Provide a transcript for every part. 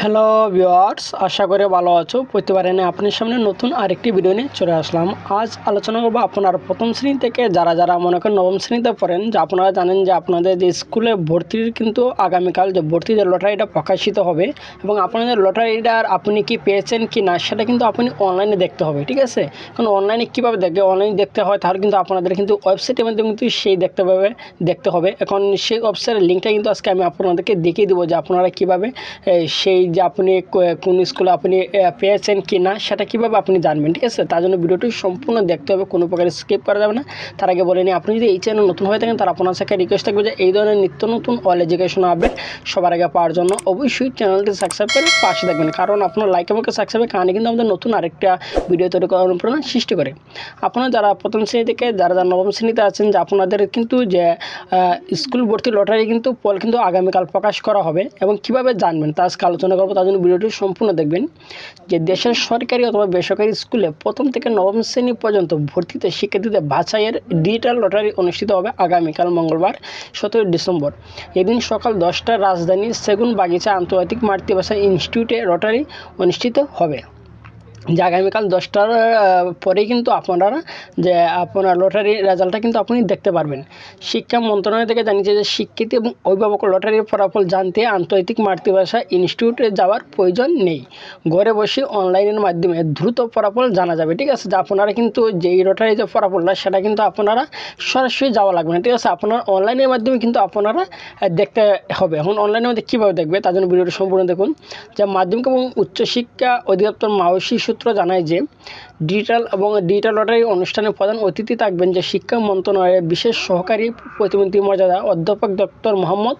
Hello viewers, আশা করি ভালো আছো। প্রতিবারে আপনার সামনে নতুন আরেকটি ভিডিও নিয়ে চলে আসলাম। আজ আলোচনা করবো আপনার প্রথম শ্রেণী থেকে যারা মনে করেন নবম শ্রেণীতে পড়েন, যে আপনারা জানেন যে আপনাদের যে স্কুলে ভর্তির কিন্তু আগামীকাল যে ভর্তি যে লটারিটা প্রকাশিত হবে এবং আপনাদের লটারিটার আপনি কি পেয়েছেন কি না সেটা কিন্তু আপনি অনলাইনে দেখতে হবে, ঠিক আছে। কারণ অনলাইনে কীভাবে দেখবে, অনলাইনে দেখতে হয় তাহলে কিন্তু আপনাদের কিন্তু ওয়েবসাইটের মাধ্যমে কিন্তু সেই দেখতে হবে। এখন সেই ওয়েবসাইটের লিঙ্কটা কিন্তু আজকে আমি আপনাদেরকে দেখিয়ে দেবো যে আপনারা কীভাবে সেই যে আপনি কোন স্কুলে আপনি পেয়েছেন কি না সেটা কীভাবে আপনি জানবেন, ঠিক আছে। তার জন্য ভিডিওটি সম্পূর্ণ দেখতে হবে, কোনো প্রকার স্কিপ করা যাবে না। তার আগে বলে নিই, আপনি যদি এই চ্যানেল নতুন হয়ে থাকেন তার আপনার সাথে রিকোয়েস্ট থাকবে যে এই ধরনের নিত্য নতুন অল এডুকেশন আপডেট সবার আগে পাওয়ার জন্য অবশ্যই চ্যানেলটি সাবস্ক্রাইব করে পাশে থাকবেন, কারণ আপনার লাইক এবং সাবস্ক্রাইবের কারণে কিন্তু আমাদের নতুন আরেকটা ভিডিও তৈরি করার অনুপ্রেরণা সৃষ্টি করে। আপনারা যারা প্রথম শ্রেণী থেকে যারা নবম শ্রেণীতে আছেন, যে আপনাদের কিন্তু যে স্কুল ভর্তি লটারি কিন্তু আগামীকাল প্রকাশ করা হবে এবং কীভাবে জানবেন তা আজকে আলোচনা করবো। তার জন্য ভিডিওটি সম্পূর্ণ দেখবেন। যে দেশের সরকারি অথবা বেসরকারি স্কুলে প্রথম থেকে নবম শ্রেণী পর্যন্ত ভর্তিতে শিক্ষার্থীদের বাছাইয়ের ডিজিটাল লটারি অনুষ্ঠিত হবে আগামীকাল মঙ্গলবার 17 ডিসেম্বর। এদিন সকাল 10টায় রাজধানী সেগুন বাগিচা আন্তর্জাতিক মাতৃভাষা ইনস্টিটিউটে লটারি অনুষ্ঠিত হবে। যে আগামীকাল 10টার পরেই কিন্তু আপনারা যে আপনার লটারির রেজাল্টটা কিন্তু আপনি দেখতে পারবেন। শিক্ষা মন্ত্রণালয় থেকে জানিয়েছে যে শিক্ষার্থী এবং অভিভাবক লটারির ফলাফল জানতে আন্তর্জাতিক মাতৃভাষা ইনস্টিটিউটে যাওয়ার প্রয়োজন নেই। ঘরে বসে অনলাইনের মাধ্যমে দ্রুত ফলাফল জানা যাবে, ঠিক আছে। যে আপনারা কিন্তু যেই লটারি যে ফলাফলটা সেটা কিন্তু আপনারা সরাসরি যাওয়া লাগবে না, ঠিক আছে। আপনার অনলাইনের মাধ্যমে কিন্তু আপনারা দেখতে হবে। এখন অনলাইনের মধ্যে কীভাবে দেখবে তার জন্য ভিডিওটি সম্পূর্ণ দেখুন। যে মাধ্যমিক এবং উচ্চশিক্ষা অধিদপ্তর মাওসী সূত্র জানায় যে ডিজিটাল লটারি অনুষ্ঠানে প্রধান অতিথি থাকবেন যে শিক্ষা মন্ত্রণালয়ের বিশেষ সহকারী প্রতিমন্ত্রী মর্যাদা অধ্যাপক ডক্টর মোহাম্মদ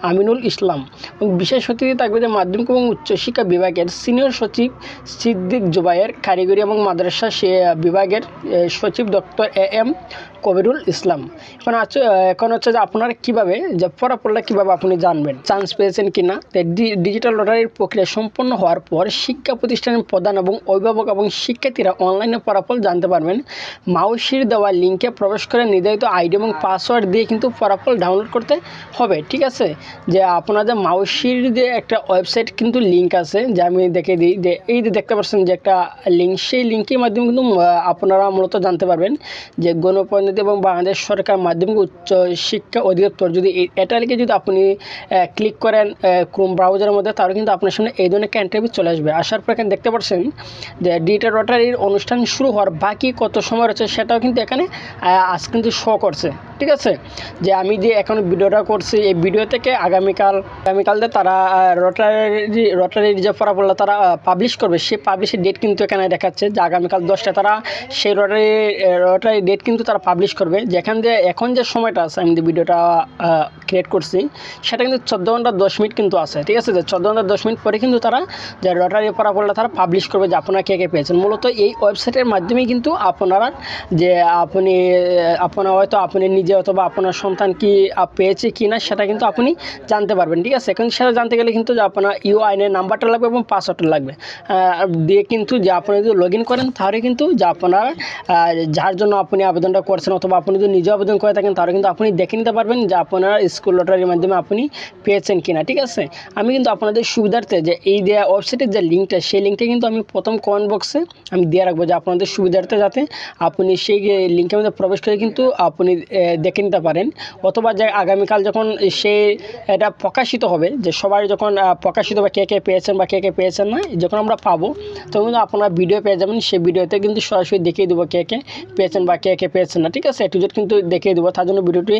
আমিনুল ইসলাম এবং বিশেষ অতিথি থাকবে যে মাধ্যমিক এবং উচ্চশিক্ষা বিভাগের সিনিয়র সচিব সিদ্দিক জুবায়ের, কারিগরি এবং মাদ্রাসা বিভাগের সচিব ডক্টর এম কবিরুল ইসলাম। এখন হচ্ছে যে আপনারা কীভাবে যে ফলাফলটা কীভাবে আপনি জানবেন, চান্স পেয়েছেন কি না। ডিজিটাল লটারির প্রক্রিয়া সম্পন্ন হওয়ার পর শিক্ষা প্রতিষ্ঠানের প্রধান এবং অভিভাবক এবং শিক্ষার্থীরা অনলাইনে ফলাফল জানতে পারবেন। মাউসির দেওয়া লিঙ্কে প্রবেশ করে নির্ধারিত আইডি এবং পাসওয়ার্ড দিয়ে কিন্তু ফলাফল ডাউনলোড করতে হবে, ঠিক আছে। যে আপনাদের মাউসির যে একটা ওয়েবসাইট কিন্তু লিঙ্ক আছে, যে আমি দেখে দিই। যে এই যে দেখতে পাচ্ছেন যে একটা লিঙ্ক, সেই লিঙ্কের মাধ্যমে কিন্তু আপনারা মূলত জানতে পারবেন যে গণপ্রজাতন্ত্রী এবং বাংলাদেশ সরকার মাধ্যমিক উচ্চ শিক্ষা অধিদপ্তর। যদি এটা লিখে যদি আপনি ক্লিক করেন ক্রোম ব্রাউজারের মধ্যে, তাহলে কিন্তু আপনার সামনে এই ধরনের একটা ইন্টারভিউ চলে আসবে। আসার পর এখানে দেখতে পাচ্ছেন যে ডিজিটাল লটারির অনুষ্ঠান শুরু হওয়ার বাকি কত সময় রয়েছে সেটাও কিন্তু এখানে আজ কিন্তু শো করছে, ঠিক আছে। যে আমি যে এখন ভিডিওটা করছি, এই ভিডিও থেকে আগামীকাল তারা লটারির যে ফলাফলটা তারা পাবলিশ করবে, সেই পাবলিশের ডেট কিন্তু এখানে দেখাচ্ছে যে আগামীকাল 10টায় তারা সেই লটারি ডেট কিন্তু তারা পাবলিশ করবে। যেখান দিয়ে এখন যে সময়টা আছে, আমি যে ভিডিওটা ক্রিয়েট করছি সেটা কিন্তু 14 ঘন্টা 10 মিনিট কিন্তু আছে, ঠিক আছে। যে 14 ঘন্টা 10 মিনিট পরে কিন্তু তারা যে লটারি ফলাফলটা তারা পাবলিশ করবে যে আপনারা কে পেয়েছেন। মূলত এই ওয়েবসাইটের মাধ্যমেই কিন্তু আপনারা যে আপনার হয়তো আপনি নিজে অথবা আপনার সন্তান কি পেয়েছে কি না সেটা কিন্তু আপনি জানতে পারবেন, ঠিক আছে। এখন সেটা জানতে গেলে কিন্তু যে আপনার ইউআইনের নাম্বারটা লাগবে এবং পাসওয়ার্ডটা লাগবে দিয়ে কিন্তু যে আপনি যদি লগ ইন করেন তাহলে কিন্তু যে আপনার যার জন্য আপনি আবেদনটা করছেন অথবা আপনি যদি নিজে আবেদন করে থাকেন তাহলে কিন্তু আপনি দেখে নিতে পারবেন যে আপনার স্কুল লটারির মাধ্যমে আপনি পেয়েছেন কিনা, ঠিক আছে। আমি কিন্তু আপনাদের সুবিধার্থে যে এই দেওয়া ওয়েবসাইটের যে লিঙ্কটা, সেই লিঙ্কটা কিন্তু আমি প্রথম কমেন্ট বক্সে আমি দিয়ে রাখবো, যে আপনাদের সুবিধার্থে যাতে আপনি সেই লিঙ্কের মধ্যে প্রবেশ করে কিন্তু আপনি দেখে নিতে পারেন। অথবা যে আগামীকাল যখন এটা প্রকাশিত হবে, যে সবাই যখন প্রকাশিত হবে কে পেয়েছেন বা কে পেয়েছেন না, যখন আমরা পাবো তখন কিন্তু আপনারা ভিডিও পেয়ে যাবেন। সেই ভিডিওতে কিন্তু সরাসরি দেখিয়ে দেবো কে পেয়েছেন বা কে পেয়েছেন না, ঠিক আছে। একটু কিন্তু দেখিয়ে দেবো। তার জন্য ভিডিওটি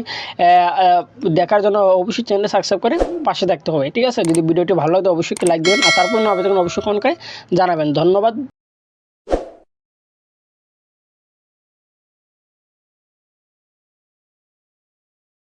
দেখার জন্য অবশ্যই চ্যানেলটা সাবস্ক্রাইব করে পাশে থাকতে হবে, ঠিক আছে। যদি ভিডিওটি ভালো লাগে অবশ্যই লাইক দেবেন, আর তারপর আবেদন অবশ্যই কমেন্ট করে জানাবেন। ধন্যবাদ।